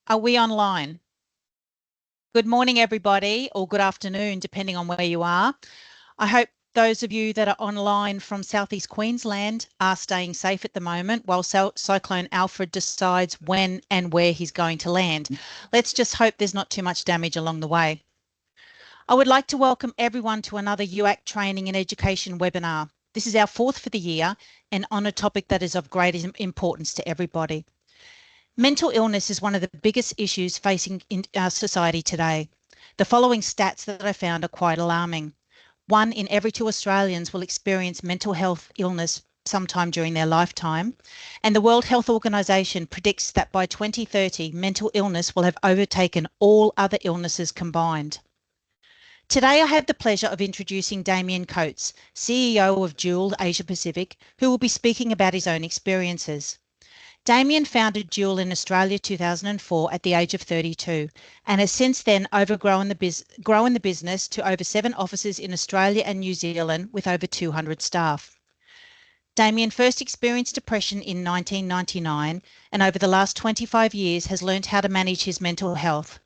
Are we online? Good morning, everybody, or good afternoon, depending on where you are. I hope those of you that are online from Southeast Queensland are staying safe at the moment while Cyclone Alfred decides when and where he's going to land. Let's just hope there's not too much damage along the way. I would like to welcome everyone to another UAC Training and Education webinar. This is our fourth for the year and on a topic that is of great importance to everybody. Mental illness is one of the biggest issues facing in our society today. The following stats that I found are quite alarming. 1 in every 2 Australians will experience mental health illness sometime during their lifetime. And the World Health Organization predicts that by 2030, mental illness will have overtaken all other illnesses combined. Today, I have the pleasure of introducing Damien Coates, CEO of Dual Asia Pacific, who will be speaking about his own experiences. Damien founded Dual in Australia 2004 at the age of 32 and has since then grown the business to over 7 offices in Australia and New Zealand with over 200 staff. Damien first experienced depression in 1999 and over the last 25 years has learned how to manage his mental health.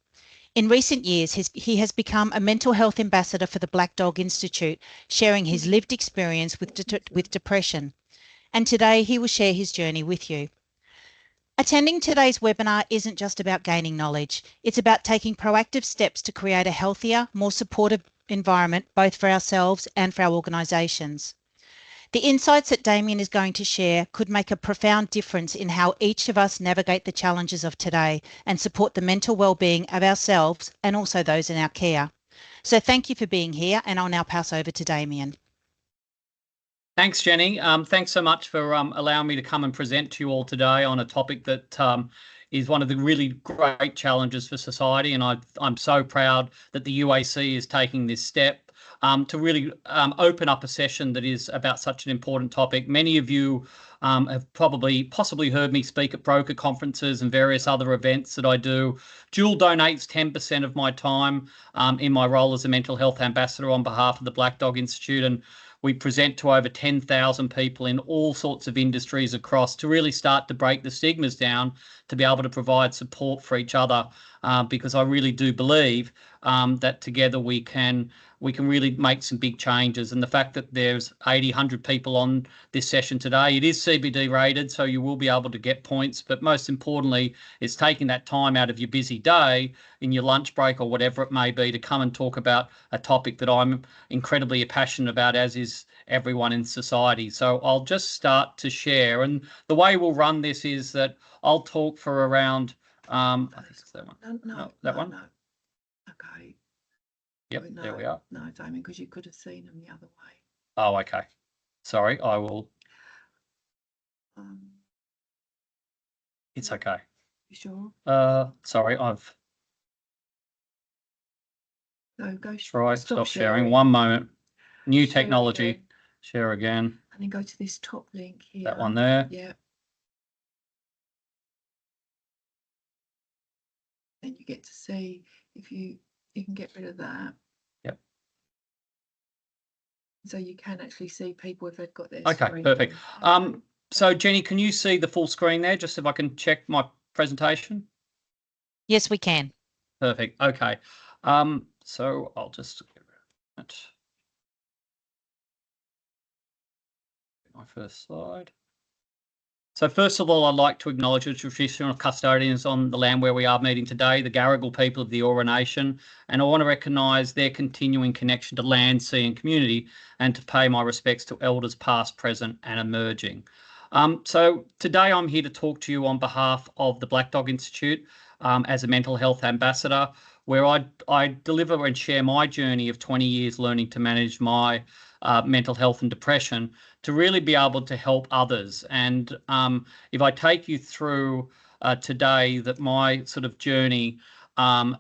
In recent years, he has become a mental health ambassador for the Black Dog Institute, sharing his lived experience with depression. And today he will share his journey with you. Attending today's webinar isn't just about gaining knowledge. It's about taking proactive steps to create a healthier, more supportive environment, both for ourselves and for our organisations. The insights that Damien is going to share could make a profound difference in how each of us navigate the challenges of today and support the mental well-being of ourselves and also those in our care. So thank you for being here, and I'll now pass over to Damien. Thanks, Jenny. Thanks so much for allowing me to come and present to you all today on a topic that is one of the really great challenges for society. And I'm so proud that the UAC is taking this step to really open up a session that is about such an important topic. Many of you have possibly heard me speak at broker conferences and various other events that I do. Dual donates 10% of my time in my role as a mental health ambassador on behalf of the Black Dog Institute, and we present to over 10,000 people in all sorts of industries across to really start to break the stigmas down to be able to provide support for each other, because I really do believe that together we can really make some big changes. And the fact that there's 100 people on this session today, it is CBD rated, so you will be able to get points. But most importantly, it's taking that time out of your busy day in your lunch break or whatever it may be to come and talk about a topic that I'm incredibly passionate about, as is everyone in society. So I'll just start to share. And the way we'll run this is that I'll talk for around, I think it's that one. No, that one? No. Okay. Yep, no, there we are. No, Damien, because you could have seen them the other way. Oh, okay. Sorry, I will. It's okay. You sure? Sorry, I've. No, go. Stop sharing. One moment. New Share technology. again. Share again. And then go to this top link here. That one there. Yeah. Then you get to see if you can get rid of that. Yep. So you can actually see people if they've got their Okay, screen perfect. on. So Jenny, can you see the full screen there? Just if I can check my presentation. Yes, we can. Perfect. Okay. So I'll just get rid of that. My first slide. So first of all, I'd like to acknowledge the traditional custodians on the land where we are meeting today, the Gadigal people of the Eora Nation, and I want to recognise their continuing connection to land, sea and community, and to pay my respects to elders past, present and emerging. So today I'm here to talk to you on behalf of the Black Dog Institute as a mental health ambassador, where I deliver and share my journey of 20 years learning to manage my mental health and depression to really be able to help others. And if I take you through today, that my sort of journey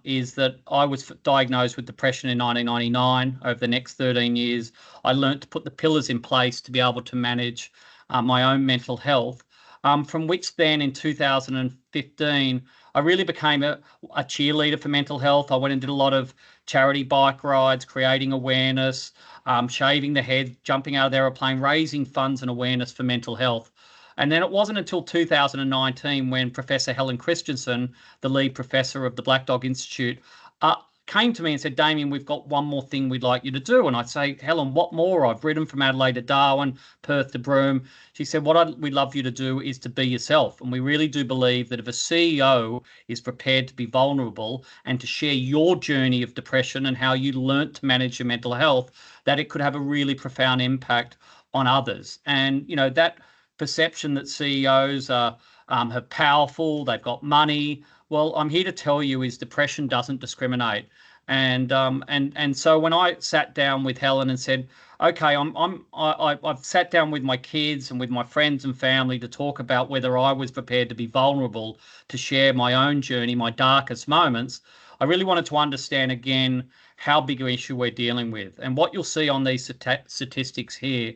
is that I was diagnosed with depression in 1999. Over the next 13 years, I learned to put the pillars in place to be able to manage my own mental health, from which then in 2015, I really became a cheerleader for mental health. I went and did a lot of charity bike rides, creating awareness, shaving the head, jumping out of the aeroplane, raising funds and awareness for mental health. And then it wasn't until 2019 when Professor Helen Christensen, the lead professor of the Black Dog Institute, came to me and said, Damien, we've got one more thing we'd like you to do. And I'd say, Helen, what more? I've ridden from Adelaide to Darwin, Perth to Broome. She said, we'd love you to do is to be yourself. And we really do believe that if a CEO is prepared to be vulnerable and to share your journey of depression and how you learnt to manage your mental health, that it could have a really profound impact on others. And, you know, that perception that CEOs are have powerful, they've got money. Well, I'm here to tell you is depression doesn't discriminate. And so when I sat down with Helen and said, okay, I've sat down with my kids and with my friends and family to talk about whether I was prepared to be vulnerable to share my own journey, my darkest moments, I really wanted to understand again how big an issue we're dealing with. And what you'll see on these statistics here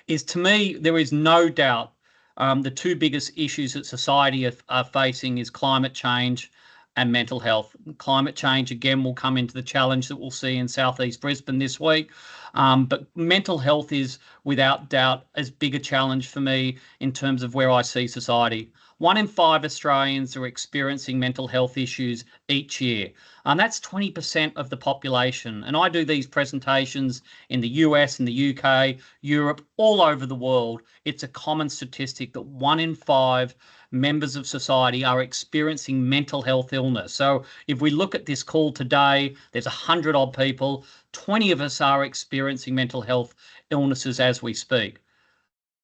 is, to me, there is no doubt the two biggest issues that society are facing is climate change and mental health. Climate change, again, will come into the challenge that we'll see in southeast Brisbane this week. But mental health is, without doubt, as big a challenge for me in terms of where I see society. 1 in 5 Australians are experiencing mental health issues each year. And that's 20% of the population. And I do these presentations in the US, in the UK, Europe, all over the world. It's a common statistic that 1 in 5 members of society are experiencing mental health illness. So if we look at this call today, there's 100 odd people, 20 of us are experiencing mental health illnesses as we speak.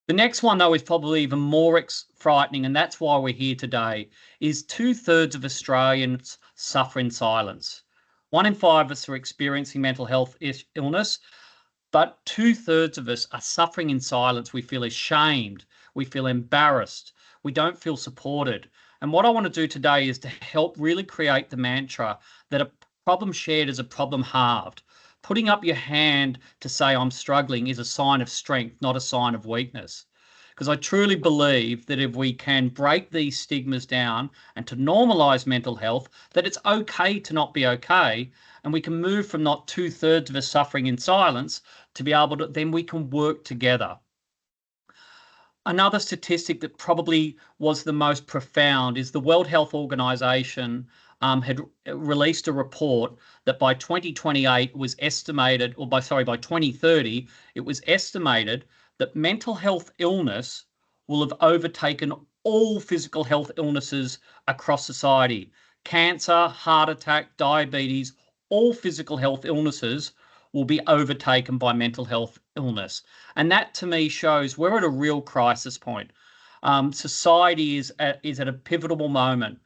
The next one, though, is probably even more frightening, and that's why we're here today, is 2/3 of Australians suffer in silence. 1 in 5 of us are experiencing mental health illness, but 2/3 of us are suffering in silence. We feel ashamed. We feel embarrassed. We don't feel supported. And what I want to do today is to help really create the mantra that a problem shared is a problem halved. Putting up your hand to say I'm struggling is a sign of strength, not a sign of weakness. Because I truly believe that if we can break these stigmas down and to normalise mental health, that it's okay to not be okay, and we can move from not 2/3 of us suffering in silence to be able to, then we can work together. Another statistic that probably was the most profound is the World Health Organization had released a report that by 2028 was estimated, or by 2030, it was estimated that mental health illness will have overtaken all physical health illnesses across society. Cancer, heart attack, diabetes, all physical health illnesses will be overtaken by mental health illness. And that, to me, shows we're at a real crisis point. Society is at a pivotal moment.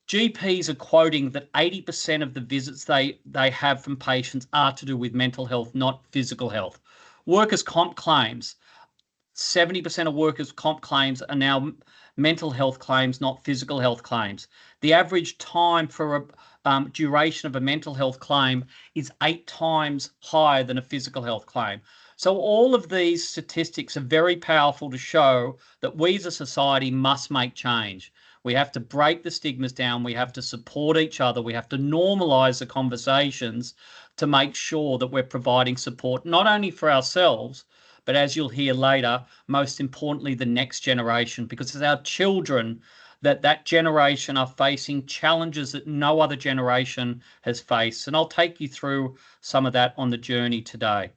GPs are quoting that 80% of the visits they have from patients are to do with mental health, not physical health. Workers' comp claims, 70% of workers' comp claims are now mental health claims, not physical health claims. The average time for a duration of a mental health claim is 8 times higher than a physical health claim. So all of these statistics are very powerful to show that we as a society must make change. We have to break the stigmas down. We have to support each other. We have to normalise the conversations to make sure that we're providing support, not only for ourselves, but as you'll hear later, most importantly, the next generation, because it's our children that generation are facing challenges that no other generation has faced. And I'll take you through some of that on the journey today.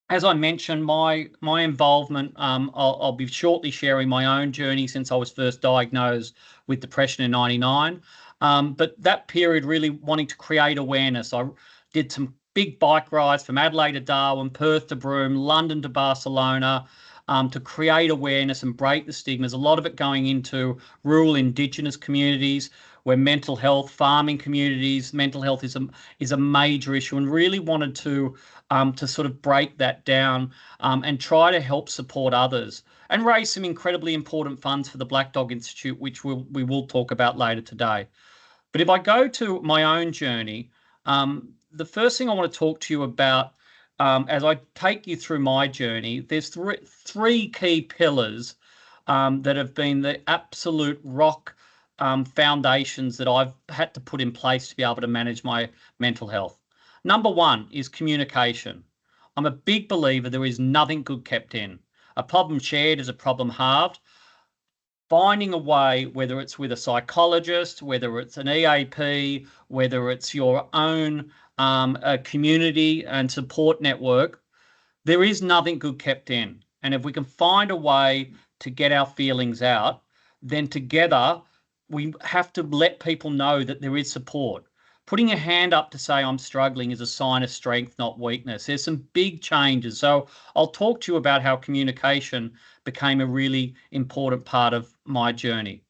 As I mentioned, my involvement, I'll be shortly sharing my own journey since I was first diagnosed with depression in '99. But that period really wanting to create awareness. I did some big bike rides from Adelaide to Darwin, Perth to Broome, London to Barcelona, to create awareness and break the stigmas. A lot of it going into rural Indigenous communities where mental health, farming communities, mental health is a major issue, and really wanted to sort of break that down and try to help support others and raise some incredibly important funds for the Black Dog Institute, which we will talk about later today. But if I go to my own journey, the first thing I want to talk to you about as I take you through my journey, there's three key pillars that have been the absolute rock foundations that I've had to put in place to be able to manage my mental health. Number one is communication. I'm a big believer there is nothing good kept in. A problem shared is a problem halved. Finding a way, whether it's with a psychologist, whether it's an EAP, whether it's your own a community and support network, there is nothing good kept in. And if we can find a way to get our feelings out, then together we have to let people know that there is support. Putting a hand up to say I'm struggling is a sign of strength, not weakness. There's some big changes. So I'll talk to you about how communication became a really important part of my journey.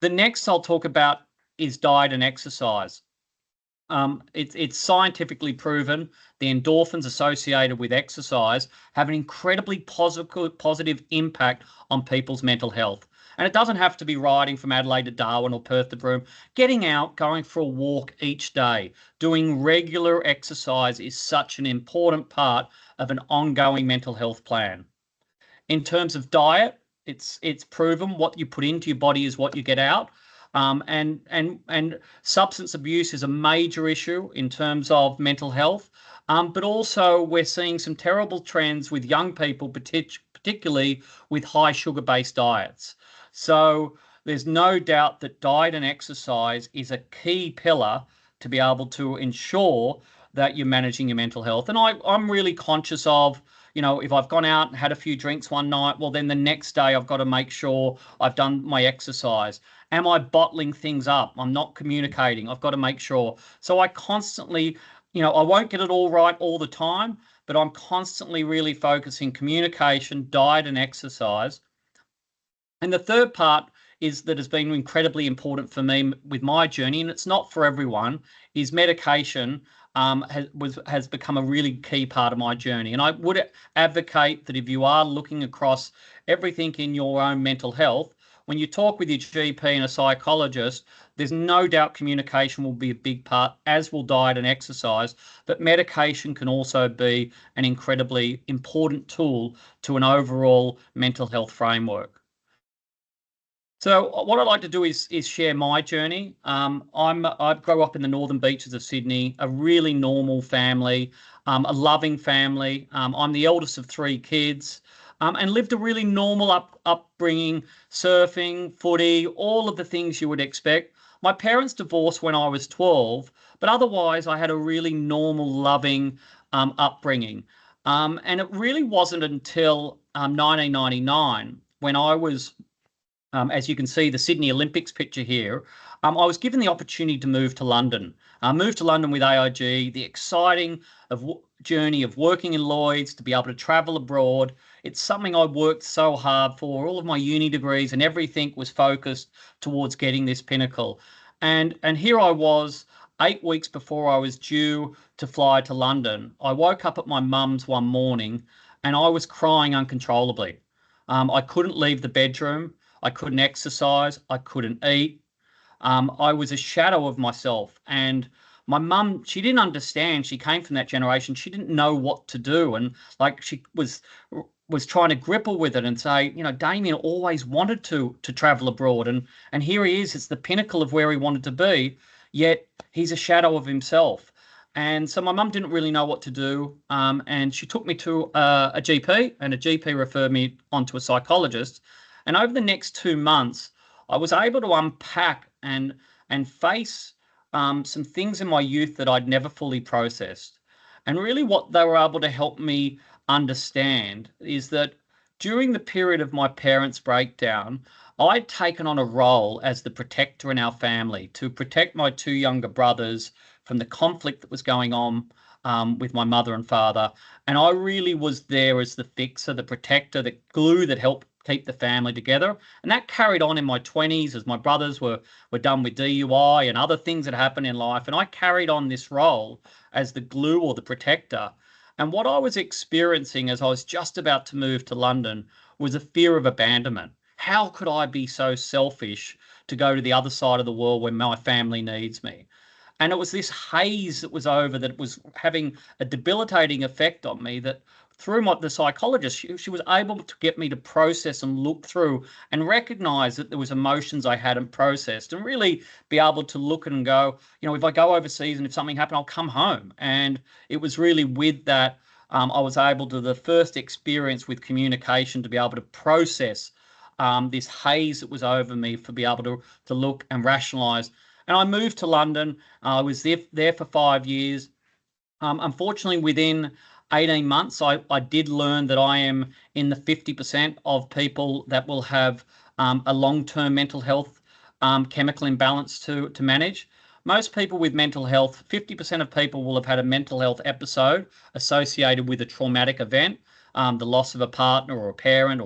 The next I'll talk about is diet and exercise. It's scientifically proven the endorphins associated with exercise have an incredibly positive impact on people's mental health. And it doesn't have to be riding from Adelaide to Darwin or Perth to Broome. Getting out, going for a walk each day, doing regular exercise is such an important part of an ongoing mental health plan. In terms of diet, it's proven what you put into your body is what you get out. And substance abuse is a major issue in terms of mental health. But also we're seeing some terrible trends with young people, particularly with high sugar-based diets. So there's no doubt that diet and exercise is a key pillar to be able to ensure that you're managing your mental health. And I'm really conscious of, if I've gone out and had a few drinks one night, well, then the next day I've got to make sure I've done my exercise. Am I bottling things up? I'm not communicating. I've got to make sure. So I constantly, I won't get it all right all the time, but I'm constantly really focusing communication, diet and exercise. And the third part is that has been incredibly important for me with my journey, and it's not for everyone, is medication has become a really key part of my journey. And I would advocate that if you are looking across everything in your own mental health, when you talk with your GP and a psychologist, there's no doubt communication will be a big part, as will diet and exercise, but medication can also be an incredibly important tool to an overall mental health framework. So what I'd like to do is share my journey. I grew up in the northern beaches of Sydney, a really normal family, a loving family. I'm the eldest of 3 kids, and lived a really normal upbringing, surfing, footy, all of the things you would expect. My parents divorced when I was 12, but otherwise I had a really normal, loving upbringing. And it really wasn't until 1999 when I was as you can see, the Sydney Olympics picture here, I was given the opportunity to move to London. I moved to London with AIG, the exciting journey of working in Lloyd's, to be able to travel abroad. It's something I worked so hard for. All of my uni degrees and everything was focused towards getting this pinnacle. And here I was, 8 weeks before I was due to fly to London. I woke up at my mum's one morning and I was crying uncontrollably. I couldn't leave the bedroom. I couldn't exercise. I couldn't eat. I was a shadow of myself. And my mum, she didn't understand. She came from that generation. She didn't know what to do. And like she was trying to grapple with it and say, Damien always wanted to travel abroad. And here he is. It's the pinnacle of where he wanted to be. Yet he's a shadow of himself. And so my mum didn't really know what to do. And she took me to a GP, and a GP referred me onto a psychologist. And over the next 2 months, I was able to unpack and face some things in my youth that I'd never fully processed. And really what they were able to help me understand is that during the period of my parents' breakdown, I'd taken on a role as the protector in our family to protect my 2 younger brothers from the conflict that was going on with my mother and father. And I really was there as the fixer, the protector, the glue that helped keep the family together. And that carried on in my 20s as my brothers were done with DUI and other things that happened in life. And I carried on this role as the glue or the protector. And what I was experiencing as I was just about to move to London was a fear of abandonment. How could I be so selfish to go to the other side of the world where my family needs me? And it was this haze that was over that was having a debilitating effect on me that through the psychologist, she was able to get me to process and look through and recognize that there was emotions I hadn't processed and really be able to look and go, if I go overseas and if something happened, I'll come home. And it was really with that I was able to, the first experience with communication, to be able to process this haze that was over me, for be able to look and rationalise. And I moved to London. I was there for 5 years. Unfortunately, within 18 months, I did learn that I am in the 50% of people that will have a long-term mental health chemical imbalance to manage. Most people with mental health, 50% of people will have had a mental health episode associated with a traumatic event, the loss of a partner or a parent,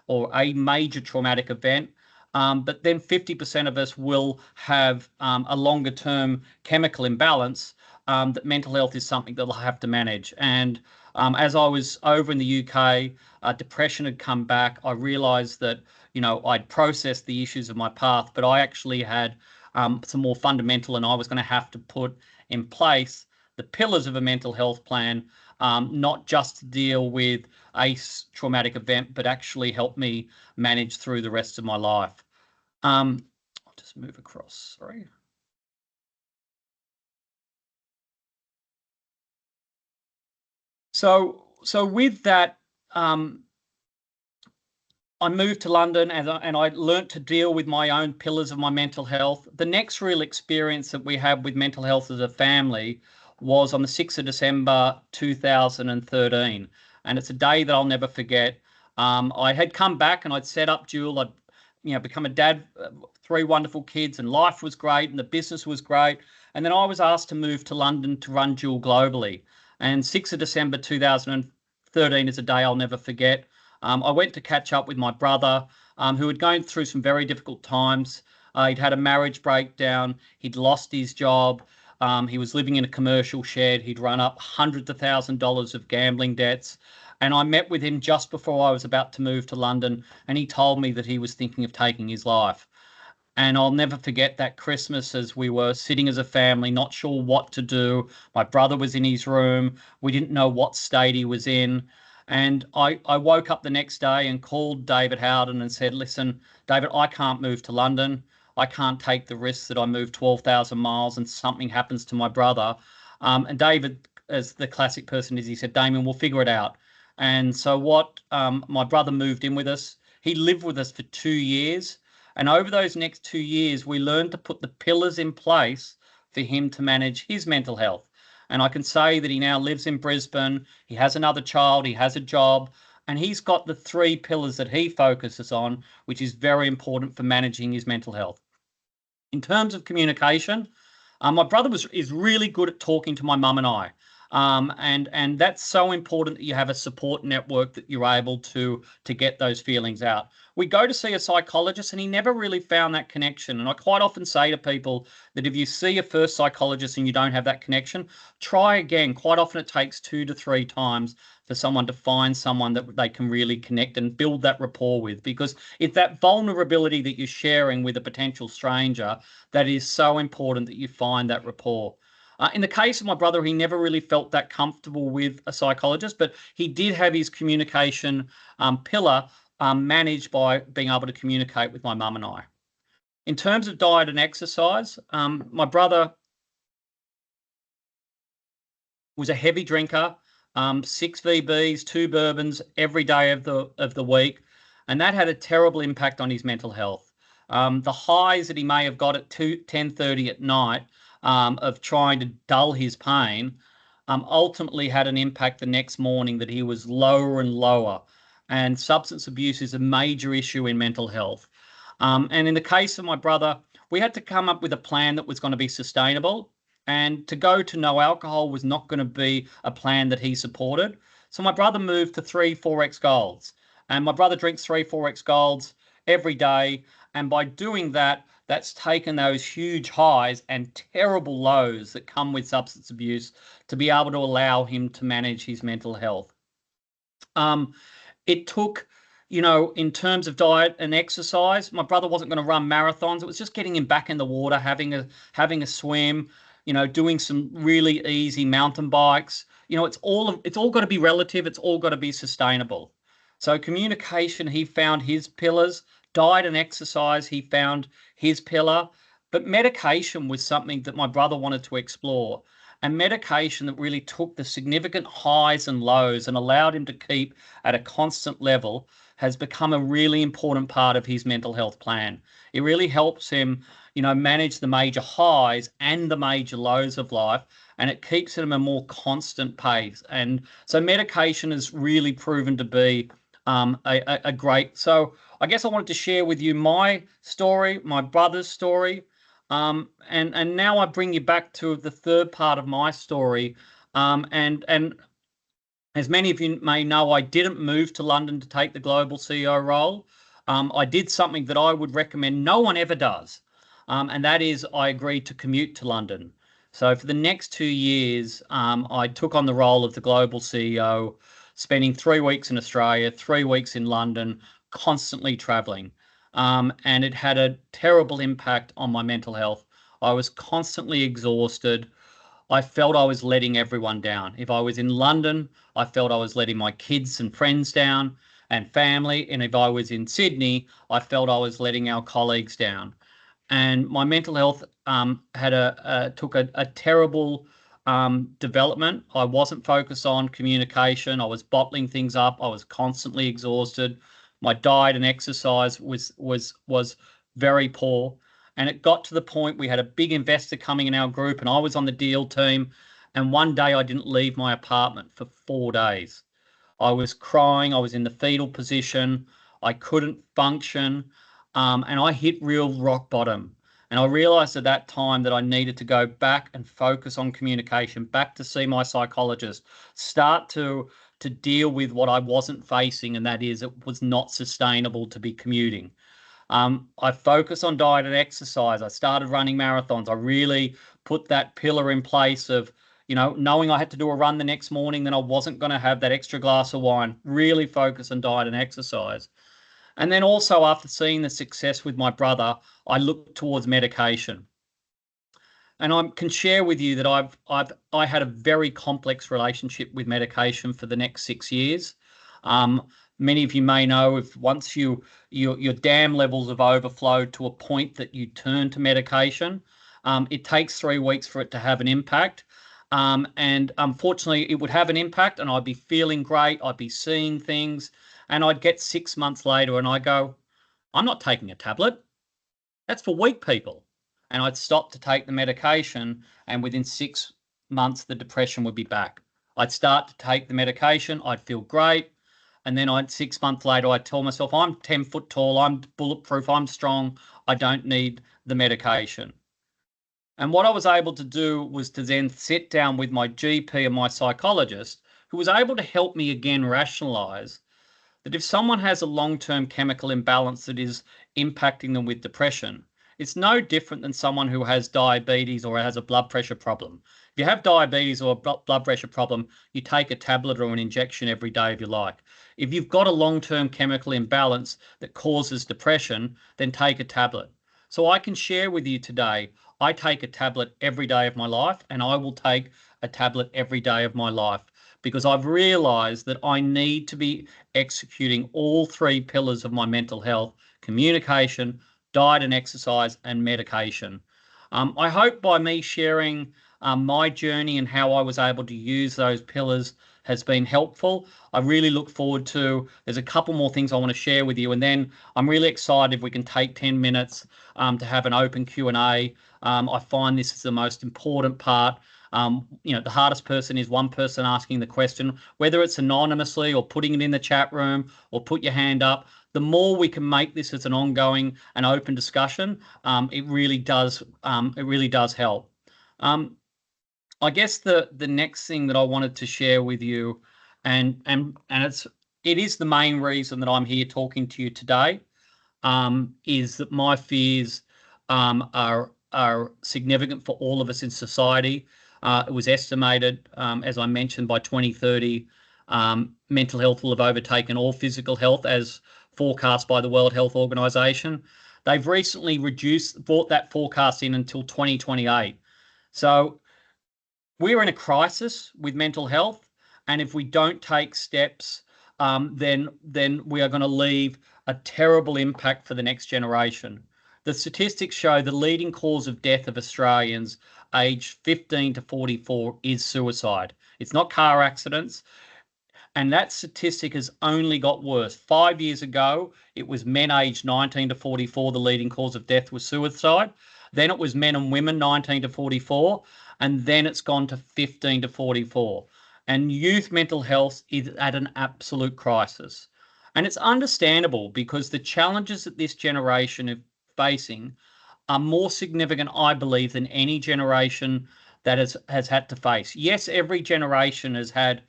or a major traumatic event. But then 50% of us will have a longer term chemical imbalance, that mental health is something that I'll have to manage. And as I was over in the UK, depression had come back. I realised that, I'd processed the issues of my path, but I actually had some more fundamental, and I was going to have to put in place the pillars of a mental health plan, not just to deal with a traumatic event, but actually help me manage through the rest of my life. I'll just move across, sorry. So with that, I moved to London, and I learnt to deal with my own pillars of my mental health. The next real experience that we had with mental health as a family was on the 6th of December 2013. And it's a day that I'll never forget. I had come back and I'd set up Jewel. I'd become a dad, 3 wonderful kids, and life was great and the business was great. And then I was asked to move to London to run Jewel globally. And 6th of December 2013 is a day I'll never forget. I went to catch up with my brother, who had gone through some very difficult times. He'd had a marriage breakdown. He'd lost his job. He was living in a commercial shed. He'd run up hundreds of thousands of dollars of gambling debts. And I met with him just before I was about to move to London, and he told me that he was thinking of taking his life. And I'll never forget that Christmas, as we were sitting as a family, not sure what to do. My brother was in his room. We didn't know what state he was in. And I woke up the next day and called David Howden and said, listen, David, I can't move to London. I can't take the risk that I move 12,000 miles and something happens to my brother. And David, as the classic person is, he said, Damien, we'll figure it out. And so my brother moved in with us. He lived with us for 2 years. And over those next 2 years, we learned to put the pillars in place for him to manage his mental health. And I can say that he now lives in Brisbane. He has another child. He has a job. And he's got the 3 pillars that he focuses on, which is very important for managing his mental health. In terms of communication, my brother is really good at talking to my mum and I. And that's so important that you have a support network that you're able to get those feelings out. We go to see a psychologist and he never really found that connection. And I quite often say to people that if you see a first psychologist and you don't have that connection, try again. Quite often it takes 2 to 3 times for someone to find someone that they can really connect and build that rapport with, because it's that vulnerability that you're sharing with a potential stranger that is so important that you find that rapport. In the case of my brother, he never really felt that comfortable with a psychologist, but he did have his communication pillar managed by being able to communicate with my mum and I. In terms of diet and exercise, my brother was a heavy drinker, 6 VBs, 2 bourbons every day of the week, and that had a terrible impact on his mental health. The highs that he may have got at 10:30 at night of trying to dull his pain ultimately had an impact the next morning, that he was lower and lower. And substance abuse is a major issue in mental health. And in the case of my brother, we had to come up with a plan that was going to be sustainable. And to go to no alcohol was not going to be a plan that he supported. So my brother moved to 3 4X Golds. And my brother drinks 3 4X Golds every day. And by doing that, that's taken those huge highs and terrible lows that come with substance abuse to be able to allow him to manage his mental health. It took, in terms of diet and exercise, my brother wasn't going to run marathons. It was just getting him back in the water, having a swim, doing some really easy mountain bikes. It's all got to be relative. It's all got to be sustainable. So communication, he found his pillars. Diet and exercise, he found his pillar. But medication was something that my brother wanted to explore. and medication that really took the significant highs and lows and allowed him to keep at a constant level has become a really important part of his mental health plan. It really helps him, manage the major highs and the major lows of life, and it keeps him at a more constant pace. And so medication has really proven to be a great. So I guess I wanted to share with you my story, my brother's story, and now I bring you back to the third part of my story. And as many of you may know, I didn't move to London to take the global CEO role. I did something that I would recommend no one ever does, and that is I agreed to commute to London. So for the next 2 years, I took on the role of the global CEO, spending 3 weeks in Australia, 3 weeks in London, constantly traveling. And it had a terrible impact on my mental health. I was constantly exhausted. I felt I was letting everyone down. If I was in London, I felt I was letting my kids and friends down and family. And if I was in Sydney, I felt I was letting our colleagues down. And my mental health took a terrible development. I wasn't focused on communication. I was bottling things up. I was constantly exhausted. My diet and exercise was very poor. And it got to the point we had a big investor coming in our group, and I was on the deal team. And one day I didn't leave my apartment for 4 days. I was crying. I was in the fetal position. I couldn't function. And I hit real rock bottom. And I realized at that time that I needed to go back and focus on communication, back to see my psychologist, start to deal with what I wasn't facing, and that is it was not sustainable to be commuting. I focused on diet and exercise. I started running marathons. I really put that pillar in place of, knowing I had to do a run the next morning, then I wasn't going to have that extra glass of wine. Really focus on diet and exercise. And then also after seeing the success with my brother, I looked towards medication. And I can share with you that I had a very complex relationship with medication for the next 6 years. Many of you may know if once your dam levels have overflowed to a point that you turn to medication, it takes 3 weeks for it to have an impact. And unfortunately, it would have an impact, and I'd be feeling great. I'd be seeing things, and I'd get 6 months later, and I go, I'm not taking a tablet. That's for weak people. And I'd stop to take the medication, and within 6 months, the depression would be back. I'd start to take the medication. I'd feel great. And then 6 months later, I'd tell myself, I'm 10 foot tall. I'm bulletproof. I'm strong. I don't need the medication. And what I was able to do was to then sit down with my GP and my psychologist, who was able to help me again rationalize that if someone has a long-term chemical imbalance that is impacting them with depression, it's no different than someone who has diabetes or has a blood pressure problem. If you have diabetes or a blood pressure problem, you take a tablet or an injection every day of your life. If you've got a long-term chemical imbalance that causes depression, then take a tablet. So I can share with you today, I take a tablet every day of my life, and I will take a tablet every day of my life, because I've realized that I need to be executing all three pillars of my mental health: communication, diet and exercise, and medication. I hope by me sharing my journey and how I was able to use those pillars has been helpful. I really look forward to, there's a couple more things I want to share with you, and then I'm really excited if we can take 10 minutes to have an open Q&A. I find this is the most important part. The hardest person is one person asking the question, whether it's anonymously or putting it in the chat room or put your hand up. The more we can make this as an ongoing and open discussion, it really does help. I guess the next thing that I wanted to share with you, and it is the main reason that I'm here talking to you today, is that my fears are significant for all of us in society. It was estimated, as I mentioned, by 2030, mental health will have overtaken all physical health as forecast by the World Health Organization. They've recently brought that forecast in until 2028. So we're in a crisis with mental health, and if we don't take steps, then we are going to leave a terrible impact for the next generation. the statistics show the leading cause of death of Australians aged 15 to 44 is suicide. It's not car accidents. And that statistic has only got worse. 5 years ago, it was men aged 19 to 44. The leading cause of death was suicide. Then it was men and women 19 to 44. And then it's gone to 15 to 44. And youth mental health is at an absolute crisis. And it's understandable because the challenges that this generation is facing are more significant, I believe, than any generation that has had to face. Yes, every generation has had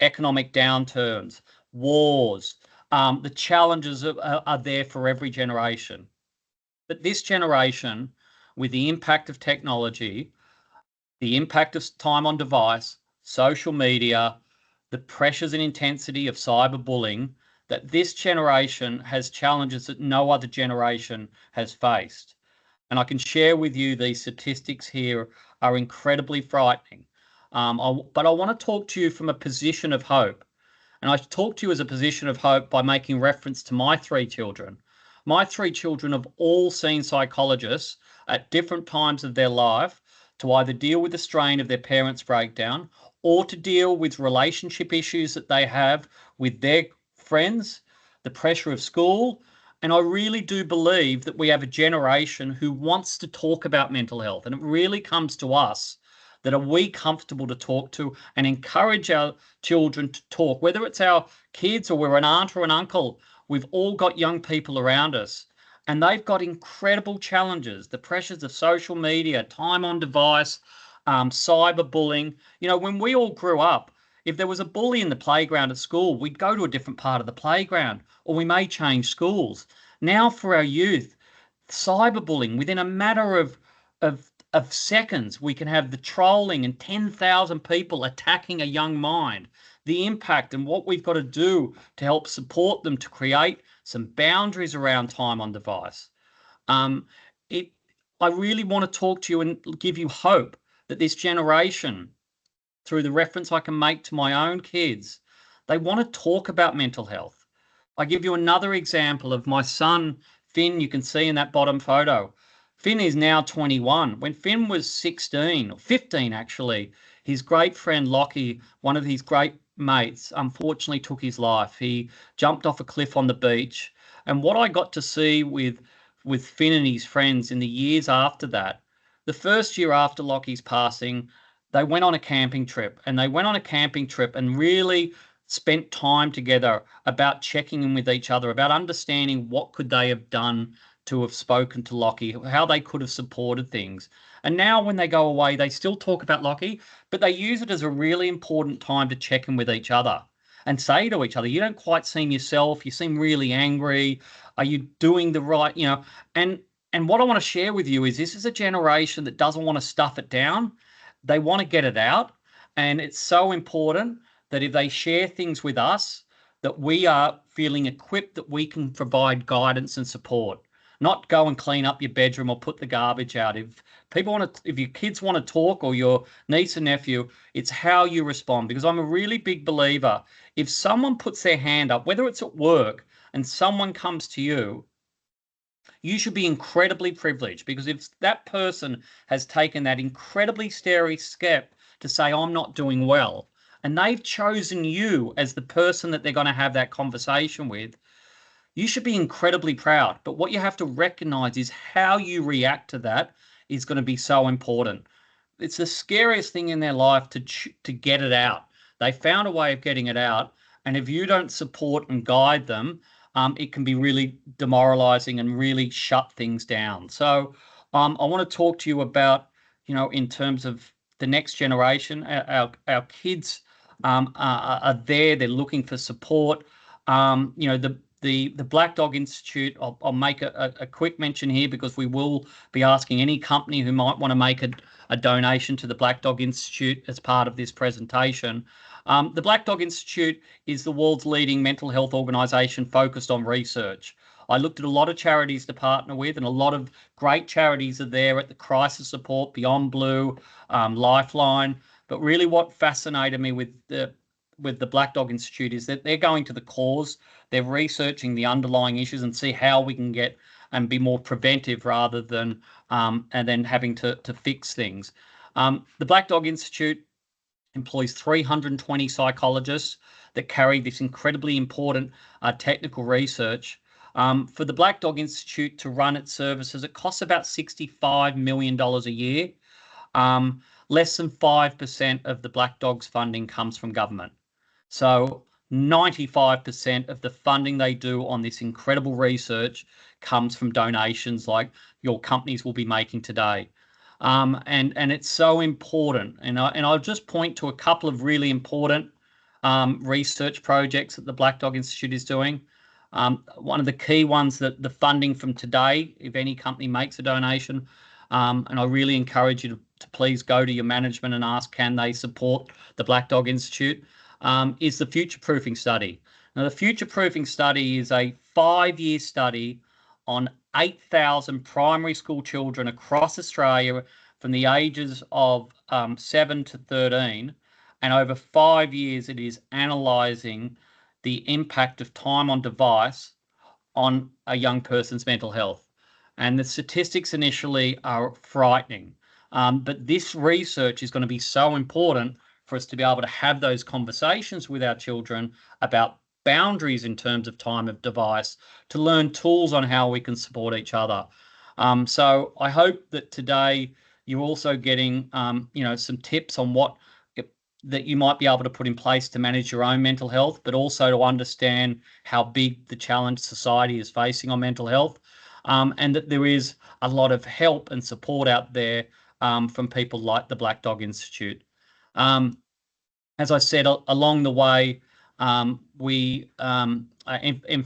economic downturns, wars. The challenges are there for every generation. But this generation, with the impact of technology, the impact of time on device, social media, the pressures and intensity of cyberbullying, that this generation has challenges that no other generation has faced. And I can share with you these statistics here are incredibly frightening. But I want to talk to you from a position of hope. And I talk to you as a position of hope by making reference to my 3 children. My 3 children have all seen psychologists at different times of their life to either deal with the strain of their parents' breakdown or to deal with relationship issues that they have with their friends, the pressure of school. And I really do believe that we have a generation who wants to talk about mental health. And it really comes to us that are we comfortable to talk to and encourage our children to talk, whether it's our kids or we're an aunt or an uncle. We've all got young people around us and they've got incredible challenges, the pressures of social media, time on device, cyberbullying. You know, when we all grew up, if there was a bully in the playground at school, we'd go to a different part of the playground or we may change schools. Now for our youth, cyberbullying within a matter of seconds, we can have the trolling and 10,000 people attacking a young mind. The impact and what we've got to do to help support them to create some boundaries around time on device. I really want to talk to you and give you hope that this generation, through the reference I can make to my own kids, they want to talk about mental health. I give you another example of my son, Finn, you can see in that bottom photo. Finn is now 21. When Finn was 16, or 15 actually, his great friend Lockie, one of his great mates, unfortunately took his life. He jumped off a cliff on the beach. And what I got to see with Finn and his friends in the years after that, the first year after Lockie's passing, they went on a camping trip and really spent time together about checking in with each other, about understanding what could they have done to have spoken to Lockie, how they could have supported things. And now when they go away, they still talk about Lockie, but they use it as a really important time to check in with each other and say to each other, you don't quite seem yourself, you seem really angry, are you doing the right, and what I want to share with you is this is a generation that doesn't want to stuff it down. They want to get it out. And it's so important that if they share things with us, that we are feeling equipped that we can provide guidance and support, not go and clean up your bedroom or put the garbage out. If your kids want to talk or your niece and nephew, it's how you respond. Because I'm a really big believer, if someone puts their hand up, whether it's at work and someone comes to you, you should be incredibly privileged, because if that person has taken that incredibly scary step to say, I'm not doing well, and they've chosen you as the person that they're going to have that conversation with, you should be incredibly proud. But what you have to recognize is how you react to that is going to be so important. It's the scariest thing in their life to get it out. They found a way of getting it out. And if you don't support and guide them, it can be really demoralizing and really shut things down. So I want to talk to you about, in terms of the next generation, our kids are there. They're looking for support. The Black Dog Institute, I'll make a quick mention here because we will be asking any company who might want to make a donation to the Black Dog Institute as part of this presentation. The Black Dog Institute is the world's leading mental health organisation focused on research. I looked at a lot of charities to partner with, and a lot of great charities are there at the crisis support, Beyond Blue, Lifeline. But really what fascinated me with the Black Dog Institute is that they're going to the cause. They're researching the underlying issues and see how we can get and be more preventive rather than and then having to fix things. The Black Dog Institute employs 320 psychologists that carry this incredibly important technical research. For the Black Dog Institute to run its services, it costs about $65 million a year. Less than 5% of the Black Dog's funding comes from government. So 95% of the funding they do on this incredible research comes from donations like your companies will be making today. And it's so important. And I'll just point to a couple of really important research projects that the Black Dog Institute is doing. One of the key ones that the funding from today, if any company makes a donation, and I really encourage you to please go to your management and ask, can they support the Black Dog Institute, is the Future Proofing Study. Now, the Future Proofing Study is a 5-year study on 8,000 primary school children across Australia from the ages of 7 to 13. And over 5 years, it is analysing the impact of time on device on a young person's mental health. And the statistics initially are frightening. But this research is going to be so important for us to be able to have those conversations with our children about boundaries in terms of time of device, to learn tools on how we can support each other. So I hope that today you're also getting some tips on what that you might be able to put in place to manage your own mental health, but also to understand how big the challenge society is facing on mental health, and that there is a lot of help and support out there from people like the Black Dog Institute. As I said, along the way, in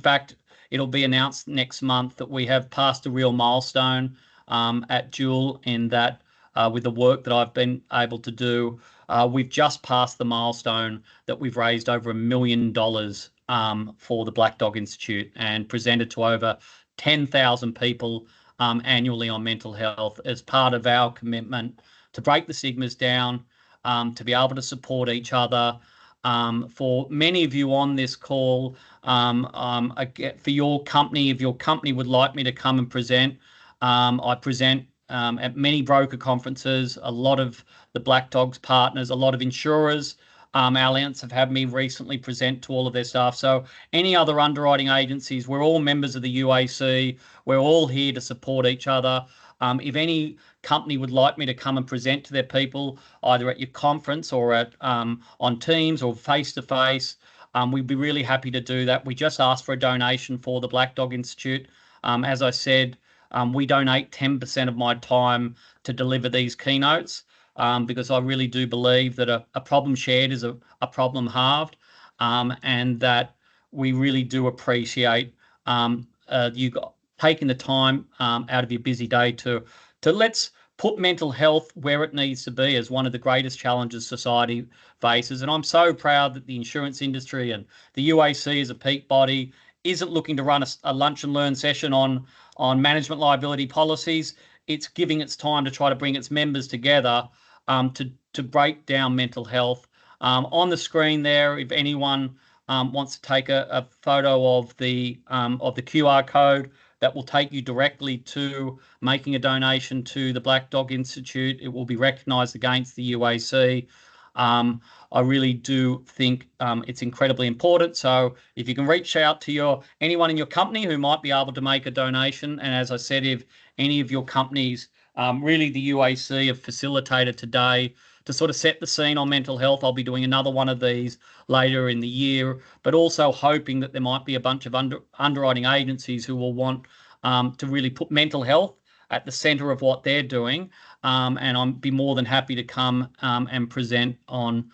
fact, it'll be announced next month that we have passed a real milestone at Dual in that with the work that I've been able to do, we've just passed the milestone that we've raised over $1 million for the Black Dog Institute and presented to over 10,000 people annually on mental health as part of our commitment to break the stigmas down, to be able to support each other. For many of you on this call, for your company, if your company would like me to come and present, I present at many broker conferences, a lot of the Black Dog's partners, a lot of insurers. Allianz have had me recently present to all of their staff. So any other underwriting agencies, we're all members of the UAC. We're all here to support each other. If any company would like me to come and present to their people, either at your conference or at on Teams or face-to-face, we'd be really happy to do that. We just asked for a donation for the Black Dog Institute. As I said, we donate 10% of my time to deliver these keynotes because I really do believe that a problem shared is a problem halved, and that we really do appreciate you taking the time out of your busy day to let's put mental health where it needs to be as one of the greatest challenges society faces. And I'm so proud that the insurance industry and the UAC as a peak body isn't looking to run a lunch and learn session on management liability policies. It's giving its time to try to bring its members together to break down mental health. On the screen there, if anyone wants to take a photo of the QR code, that will take you directly to making a donation to the Black Dog Institute. It will be recognised against the UAC. I really do think it's incredibly important. So if you can reach out to anyone in your company who might be able to make a donation, and as I said, if any of your companies, really the UAC have facilitated today to sort of set the scene on mental health. I'll be doing another one of these later in the year, but also hoping that there might be a bunch of underwriting agencies who will want to really put mental health at the centre of what they're doing, and I'd be more than happy to come and present on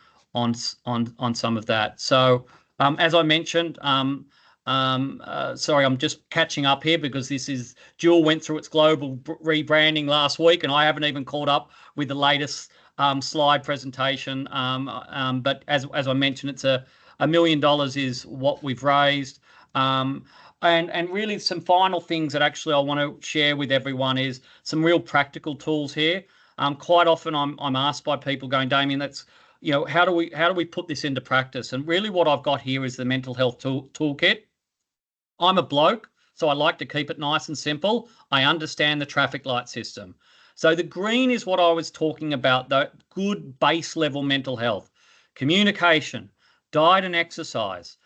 some of that. So as I mentioned, sorry, I'm just catching up here because Dual went through its global rebranding last week, and I haven't even caught up with the latest slide presentation. But as I mentioned, it's $1 million is what we've raised. And really some final things that actually I want to share with everyone is some real practical tools here. Quite often I'm asked by people going, Damien, that's, how do we put this into practice? And really what I've got here is the mental health toolkit. I'm a bloke, so I like to keep it nice and simple. I understand the traffic light system. So the green is what I was talking about, the good base level mental health, communication, diet and exercise,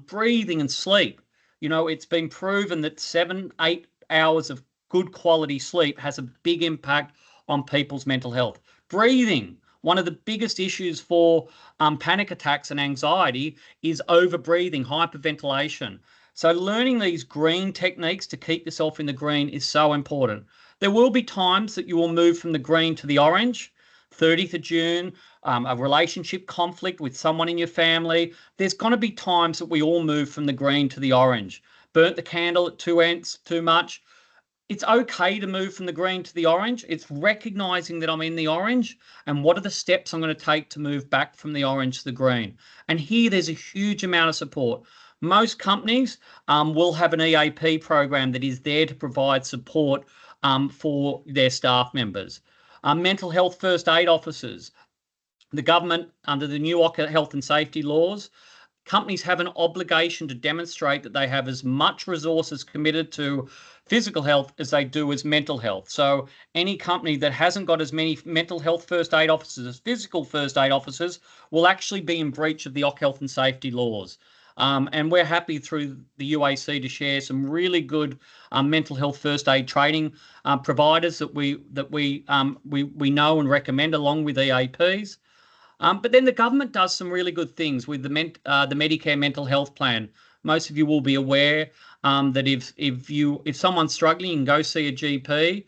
breathing and sleep. You know, it's been proven that 7-8 hours of good quality sleep has a big impact on people's mental health. Breathing, one of the biggest issues for panic attacks and anxiety is overbreathing, hyperventilation. So learning these green techniques to keep yourself in the green is so important. There will be times that you will move from the green to the orange. 30th of June, a relationship conflict with someone in your family. There's going to be times that we all move from the green to the orange. Burnt the candle at two ends too much. It's okay to move from the green to the orange. It's recognizing that I'm in the orange and what are the steps I'm going to take to move back from the orange to the green. And here there's a huge amount of support. Most companies will have an EAP program that is there to provide support for their staff members. Mental health first aid officers. The government, under the new health and safety laws, companies have an obligation to demonstrate that they have as much resources committed to physical health as they do as mental health. So any company that hasn't got as many mental health first aid officers as physical first aid officers will actually be in breach of the health and safety laws. And we're happy through the UAC to share some really good mental health first aid training providers that we know and recommend along with EAPs. But then the government does some really good things with the Medicare mental health plan. Most of you will be aware that if someone's struggling, you can go see a GP.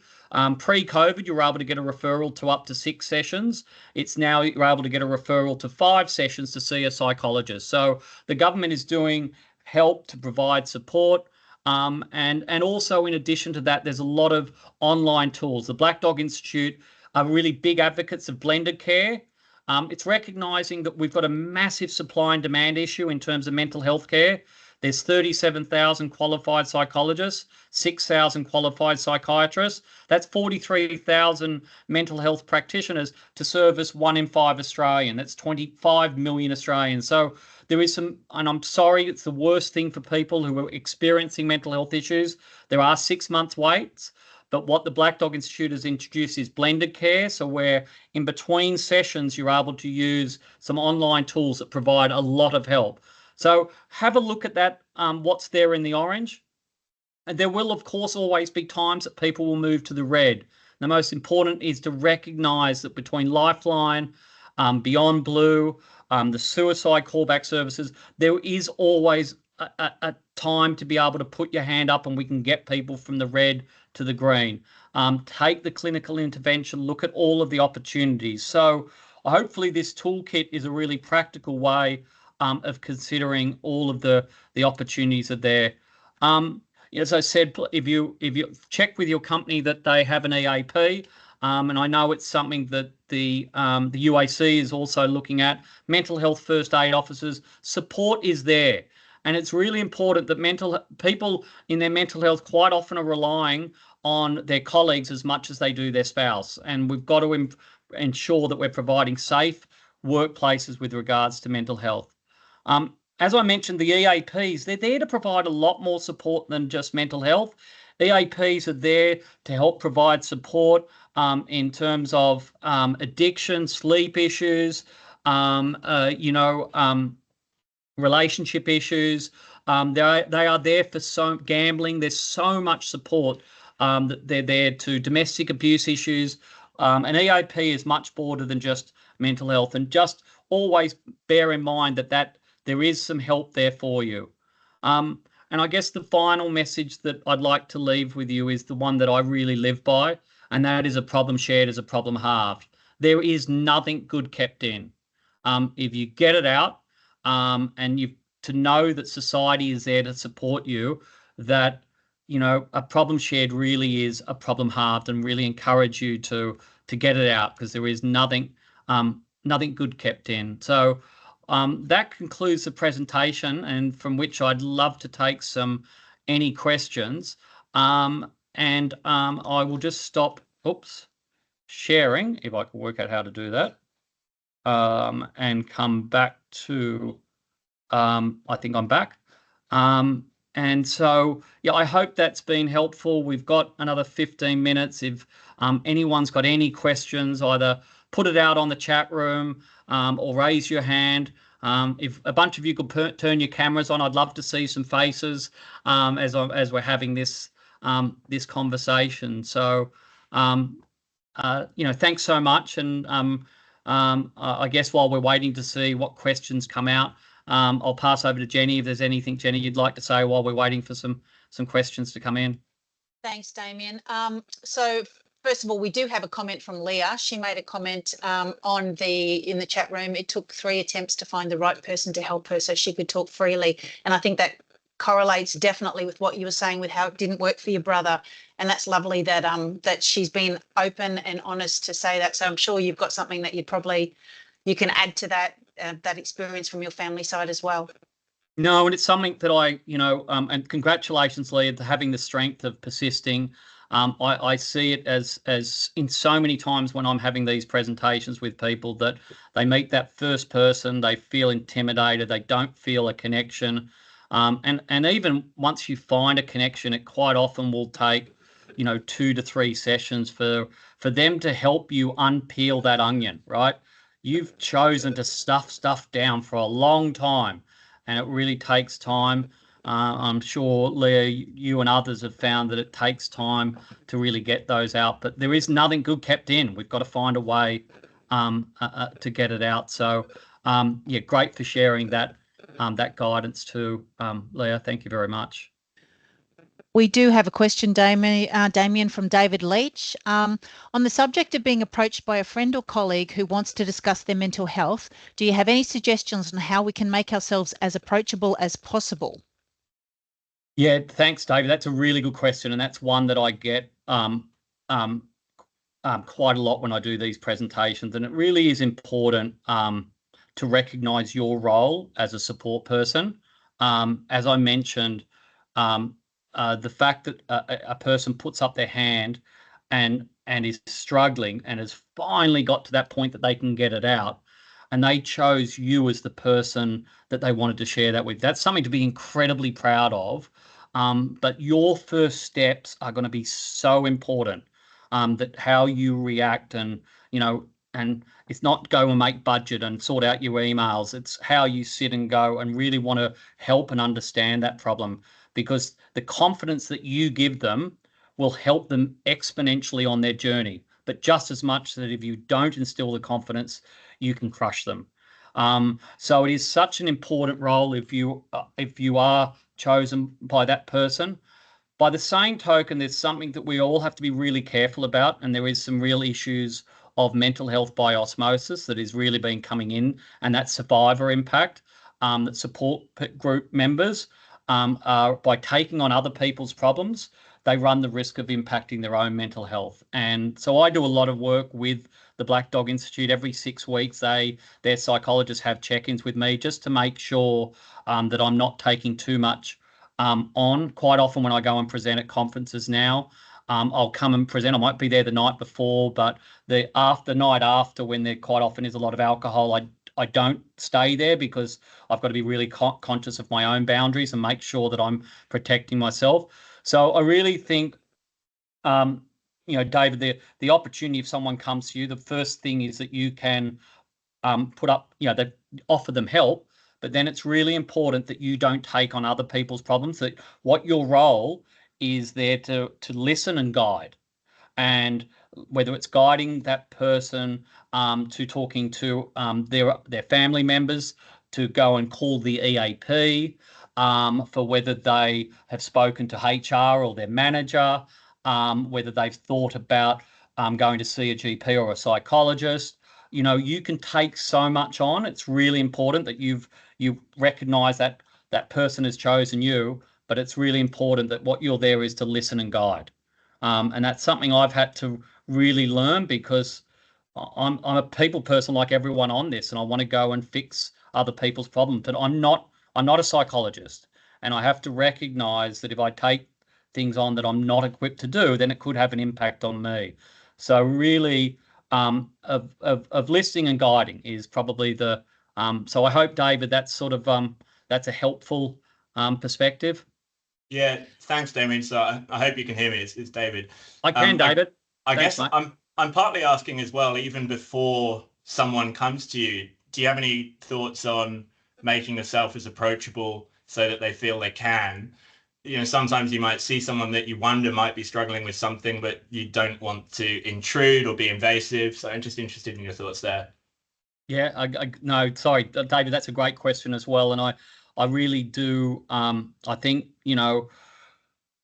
Pre-COVID, you were able to get a referral to up to 6 sessions. It's now you're able to get a referral to 5 sessions to see a psychologist. So the government is doing help to provide support. And also in addition to that, there's a lot of online tools. The Black Dog Institute are really big advocates of blended care. It's recognising that we've got a massive supply and demand issue in terms of mental health care. There's 37,000 qualified psychologists, 6,000 qualified psychiatrists. That's 43,000 mental health practitioners to service 1 in 5 Australian. That's 25 million Australians. So there is some, and I'm sorry, it's the worst thing for people who are experiencing mental health issues. There are 6 months waits. But what the Black Dog Institute has introduced is blended care. So where in between sessions, you're able to use some online tools that provide a lot of help. So have a look at that, what's there in the orange. And there will, of course, always be times that people will move to the red. The most important is to recognise that between Lifeline, Beyond Blue, the suicide callback services, there is always a time to be able to put your hand up and we can get people from the red to the green. Take the clinical intervention, look at all of the opportunities. So hopefully this toolkit is a really practical way of considering all of the opportunities are there. As I said, if you check with your company that they have an EAP, and I know it's something that the UAC is also looking at, mental health first aid officers, support is there. And it's really important that people in their mental health quite often are relying on their colleagues as much as they do their spouse. And we've got to ensure that we're providing safe workplaces with regards to mental health. As I mentioned, the EAPs, they're there to provide a lot more support than just mental health. EAPs are there to help provide support in terms of addiction, sleep issues, relationship issues. They are there for gambling. There's so much support that they're there to domestic abuse issues. An EAP is much broader than just mental health, and just always bear in mind that there is some help there for you. And I guess the final message that I'd like to leave with you is the one that I really live by, and that is a problem shared is a problem halved. There is nothing good kept in. If you get it out, and to know that society is there to support you, that a problem shared really is a problem halved, and really encourage you to get it out, because there is nothing good kept in. So that concludes the presentation, and from which I'd love to take any questions. And I will just stop sharing, if I can work out how to do that, and come back to, I think I'm back. And so, yeah, I hope that's been helpful. We've got another 15 minutes. If anyone's got any questions, either put it out on the chat room or raise your hand. If a bunch of you could turn your cameras on, I'd love to see some faces as we're having this this conversation. So, thanks so much. And I guess while we're waiting to see what questions come out, I'll pass over to Jenny if there's anything, Jenny, you'd like to say while we're waiting for some questions to come in. Thanks, Damien. So first of all, we do have a comment from Leah. She made a comment in the chat room. It took 3 attempts to find the right person to help her so she could talk freely. And I think that correlates definitely with what you were saying with how it didn't work for your brother. And that's lovely that that she's been open and honest to say that. So I'm sure you've got something that you can add to that experience from your family side as well. No, and it's something that and congratulations, Leah, to having the strength of persisting. I see it as in so many times when I'm having these presentations with people that they meet that first person, they feel intimidated, they don't feel a connection. And even once you find a connection, it quite often will take, 2 to 3 sessions for them to help you unpeel that onion, right? You've chosen to stuff stuff down for a long time, and it really takes time. I'm sure, Leah, you and others have found that it takes time to really get those out, but there is nothing good kept in. We've got to find a way to get it out. So, yeah, great for sharing that guidance too, Leah. Thank you very much. We do have a question, Damien, from David Leach. On the subject of being approached by a friend or colleague who wants to discuss their mental health, do you have any suggestions on how we can make ourselves as approachable as possible? Yeah, thanks, David. That's a really good question, and that's one that I get quite a lot when I do these presentations. And it really is important to recognise your role as a support person. As I mentioned, the fact that a person puts up their hand and is struggling and has finally got to that point that they can get it out, and they chose you as the person that they wanted to share that with. That's something to be incredibly proud of. But your first steps are going to be so important. That how you react and it's not go and make budget and sort out your emails. It's how you sit and go and really want to help and understand that problem, because the confidence that you give them will help them exponentially on their journey. But just as much that if you don't instill the confidence, you can crush them. So it is such an important role if you are chosen by that person. By the same token, there's something that we all have to be really careful about, and there is some real issues of mental health by osmosis that is really been coming in, and that survivor impact that support group members are, by taking on other people's problems, they run the risk of impacting their own mental health. And so I do a lot of work with the Black Dog Institute. Every 6 weeks, their psychologists have check-ins with me just to make sure that I'm not taking too much on. Quite often when I go and present at conferences now, I'll come and present. I might be there the night before, but the night after, when there quite often is a lot of alcohol, I don't stay there because I've got to be really conscious of my own boundaries and make sure that I'm protecting myself. So I really think, David, the opportunity, if someone comes to you, the first thing is that you can put up, that offer them help. But then it's really important that you don't take on other people's problems, that what your role is there to listen and guide. And whether it's guiding that person to talking to their family members, to go and call the EAP, for whether they have spoken to HR or their manager, whether they've thought about going to see a GP or a psychologist. You can take so much on. It's really important that you recognise that that person has chosen you, but it's really important that what you're there is to listen and guide. And that's something I've had to really learn, because I'm a people person like everyone on this, and I want to go and fix other people's problems. But I'm not a psychologist, and I have to recognise that if I take things on that I'm not equipped to do, then it could have an impact on me. So really, of listening and guiding is probably the. So I hope, David, that's sort of that's a helpful perspective. Yeah, thanks, Damien. So I hope you can hear me. It's David. I can, David. I Thanks, guess mate. I'm partly asking as well, even before someone comes to you, do you have any thoughts on making yourself as approachable so that they feel they can? You know, sometimes you might see someone that you wonder might be struggling with something, but you don't want to intrude or be invasive. So I'm just interested in your thoughts there. Yeah, no, sorry, David, that's a great question as well. And I really do, I think,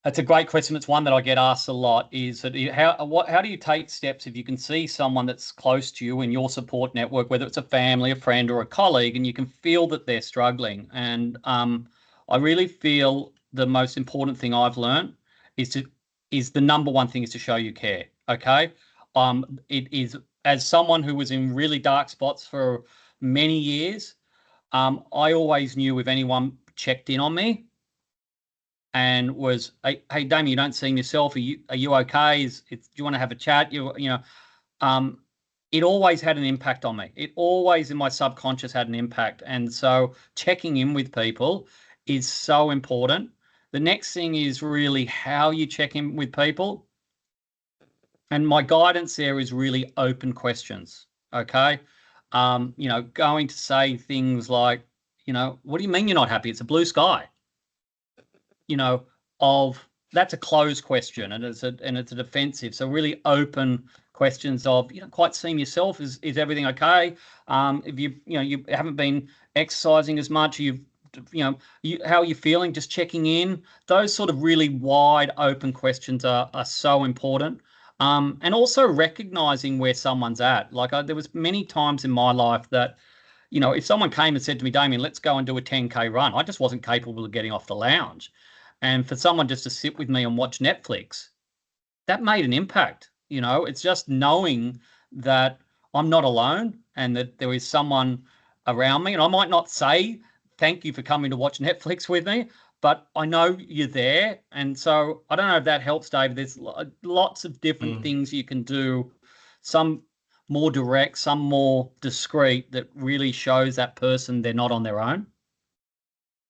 that's a great question. It's one that I get asked a lot, is that how do you take steps if you can see someone that's close to you in your support network, whether it's a family, a friend, or a colleague, and you can feel that they're struggling. And I really feel the most important thing I've learned is the number one thing is to show you care. Okay. It is, as someone who was in really dark spots for many years, I always knew if anyone checked in on me and was, hey, Damien, you don't seem yourself. Are you okay? Do you want to have a chat? It always had an impact on me. It always in my subconscious had an impact. And so checking in with people is so important. The next thing is really how you check in with people. And my guidance there is really open questions. Okay. Going to say things like, what do you mean you're not happy? It's a blue sky. Of that's a closed question, and it's a defensive. So really open questions of, you don't quite seem yourself. Is everything okay? If you haven't been exercising as much, how are you feeling? Just checking in. Those sort of really wide open questions are so important. And also recognizing where someone's at. Like there was many times in my life that, if someone came and said to me, Damien, let's go and do a 10K run, I just wasn't capable of getting off the lounge. And for someone just to sit with me and watch Netflix, that made an impact. It's just knowing that I'm not alone and that there is someone around me. And I might not say, thank you for coming to watch Netflix with me, but I know you're there. And so I don't know if that helps, David. There's lots of different things you can do. Some more direct, some more discreet, that really shows that person they're not on their own.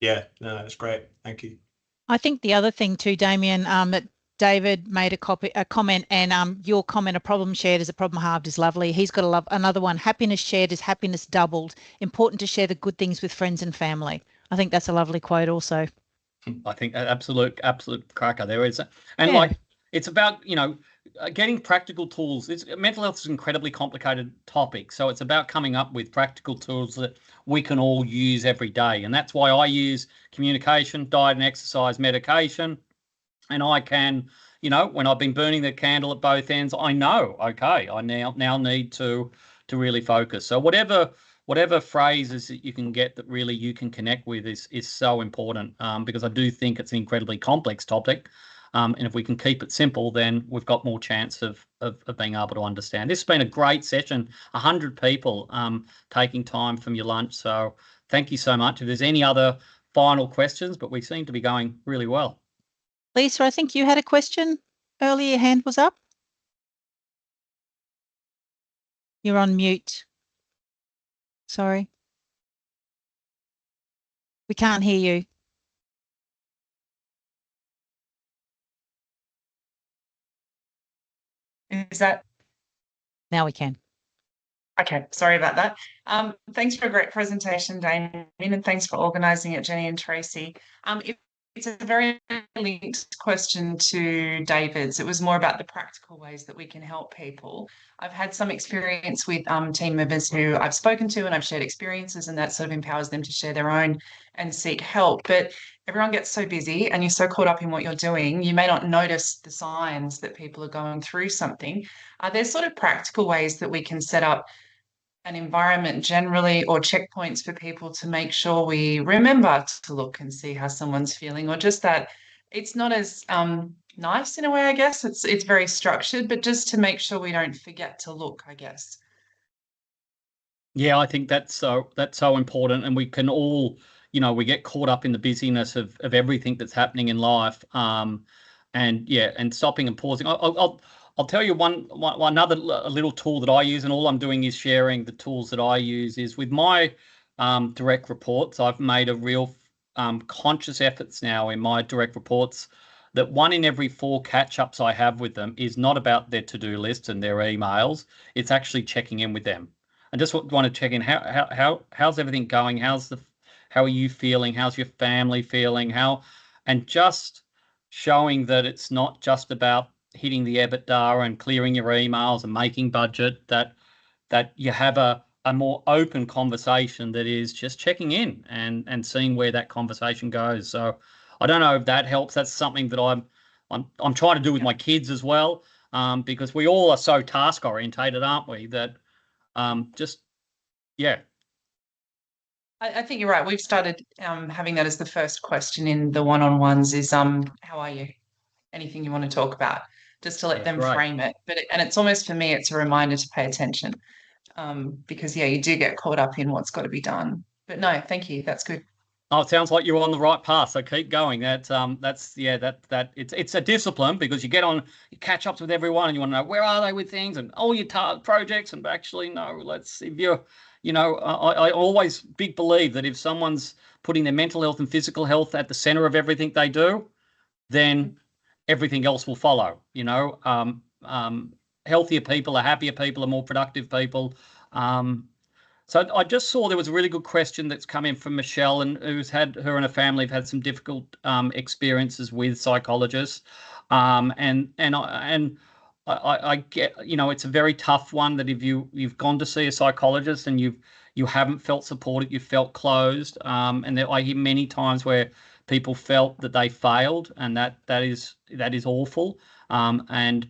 Yeah, no, that's great. Thank you. I think the other thing too, Damien, that David made a comment, and your comment, a problem shared is a problem halved, is lovely. He's got another one. Happiness shared is happiness doubled. Important to share the good things with friends and family. I think that's a lovely quote also. I think absolute cracker there is. And it's about, getting practical tools. Mental health is an incredibly complicated topic. So it's about coming up with practical tools that we can all use every day. And that's why I use communication, diet and exercise, medication. And I can, when I've been burning the candle at both ends, I know, okay, I now need to really focus. So whatever phrases that you can get that really you can connect with is so important, because I do think it's an incredibly complex topic. And if we can keep it simple, then we've got more chance of being able to understand. This has been a great session, 100 people taking time from your lunch. So thank you so much. If there's any other final questions, but we seem to be going really well. Lisa, I think you had a question earlier. Your hand was up. You're on mute. Sorry. We can't hear you. Is that? Now we can. Okay, sorry about that. Thanks for a great presentation, Damien, and thanks for organising it, Jenny and Tracy. It's a very linked question to David's. It was more about the practical ways that we can help people. I've had some experience with team members who I've spoken to, and I've shared experiences, and that sort of empowers them to share their own and seek help. But everyone gets so busy and you're so caught up in what you're doing, you may not notice the signs that people are going through something. Are there sort of practical ways that we can set up an environment generally, or checkpoints for people to make sure we remember to look and see how someone's feeling, or just that it's not as nice in a way, I guess. It's very structured, but just to make sure we don't forget to look, I guess. Yeah, I think that's so important, and we can all, we get caught up in the busyness of everything that's happening in life, and stopping and pausing. I'll tell you another little tool that I use, and all I'm doing is sharing the tools that I use. Is with my direct reports, I've made a real conscious efforts now in my direct reports that 1 in every 4 catch-ups I have with them is not about their to-do list and their emails. It's actually checking in with them. And just want to check in. How's everything going? How are you feeling? How's your family feeling? And just showing that it's not just about hitting the EBITDA and clearing your emails and making budget, that you have a more open conversation that is just checking in and seeing where that conversation goes. So I don't know if that helps. That's something that I'm trying to do with my kids as well, because we all are so task orientated, aren't we? That yeah. I think you're right. We've started having that as the first question in the one-on-ones is how are you? Anything you want to talk about, just to let them frame it. And it's almost, for me, it's a reminder to pay attention, because you do get caught up in what's got to be done. But no, thank you. That's good. Oh, it sounds like you're on the right path. So keep going. It's a discipline, because you catch up with everyone and you want to know where are they with things and all your projects. And actually, no, I always believe that if someone's putting their mental health and physical health at the center of everything they do, then everything else will follow. Healthier people are happier people, are more productive people. So I just saw there was a really good question that's come in from Michelle, and her and her family have had some difficult experiences with psychologists, and I get, it's a very tough one, that if you've gone to see a psychologist and you haven't felt supported, you felt closed, and I hear many times where people felt that they failed, and that is awful, and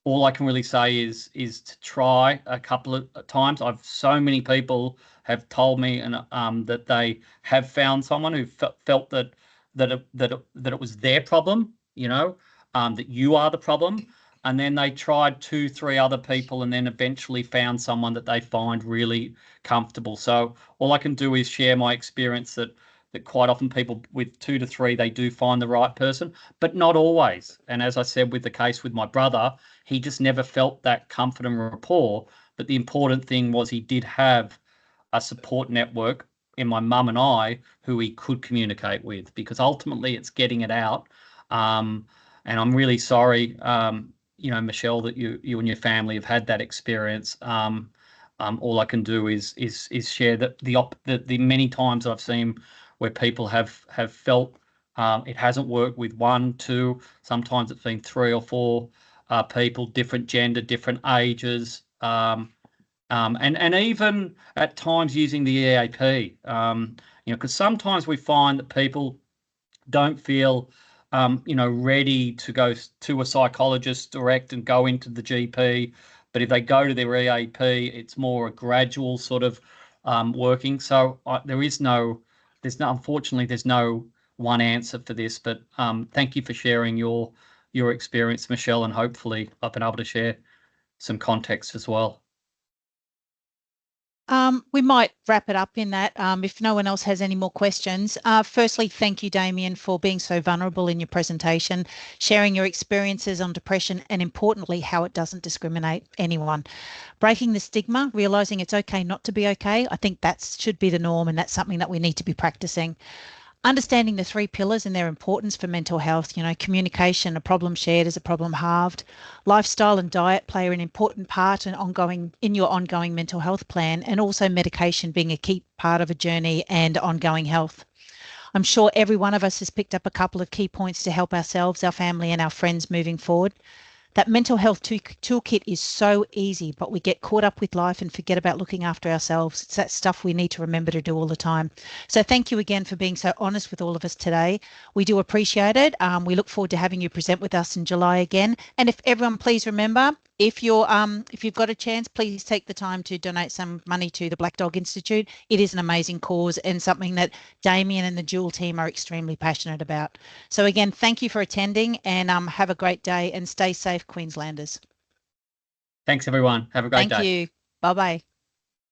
all I can really say is to try a couple of times. So many people have told me that they have found someone who felt that it was their problem, that you are the problem, and then they tried 2-3 other people, and then eventually found someone that they find really comfortable. So all I can do is share my experience that quite often people with 2 to 3, they do find the right person, but not always. And as I said, with the case with my brother, he just never felt that comfort and rapport. But the important thing was he did have a support network in my mum and I who he could communicate with, because ultimately it's getting it out. And I'm really sorry, Michelle, that you and your family have had that experience. All I can do is share the many times I've seen where people have felt it hasn't worked with 1, 2, sometimes it's been 3 or 4 people, different gender, different ages, and even at times using the EAP, because sometimes we find that people don't feel ready to go to a psychologist direct and go into the GP. But if they go to their EAP, it's more a gradual sort of working. So unfortunately, there's no one answer for this. But thank you for sharing your experience, Michelle, and hopefully I've been able to share some context as well. We might wrap it up in that, if no one else has any more questions. Firstly, thank you, Damien, for being so vulnerable in your presentation, sharing your experiences on depression, and importantly, how it doesn't discriminate anyone. Breaking the stigma, realising it's okay not to be okay, I think that should be the norm, and that's something that we need to be practicing. Understanding the 3 pillars and their importance for mental health, communication, a problem shared is a problem halved. Lifestyle and diet play an important part in your ongoing mental health plan, and also medication being a key part of a journey and ongoing health. I'm sure every one of us has picked up a couple of key points to help ourselves, our family, and our friends moving forward. That mental health toolkit is so easy, but we get caught up with life and forget about looking after ourselves. It's that stuff we need to remember to do all the time. So thank you again for being so honest with all of us today. We do appreciate it. We look forward to having you present with us in July again. And if everyone, please remember, if you've got a chance, please take the time to donate some money to the Black Dog Institute. It is an amazing cause and something that Damien and the Dual team are extremely passionate about. So again, thank you for attending, and have a great day and stay safe, Queenslanders. Thanks, everyone. Have a great day. Thank you. Bye-bye.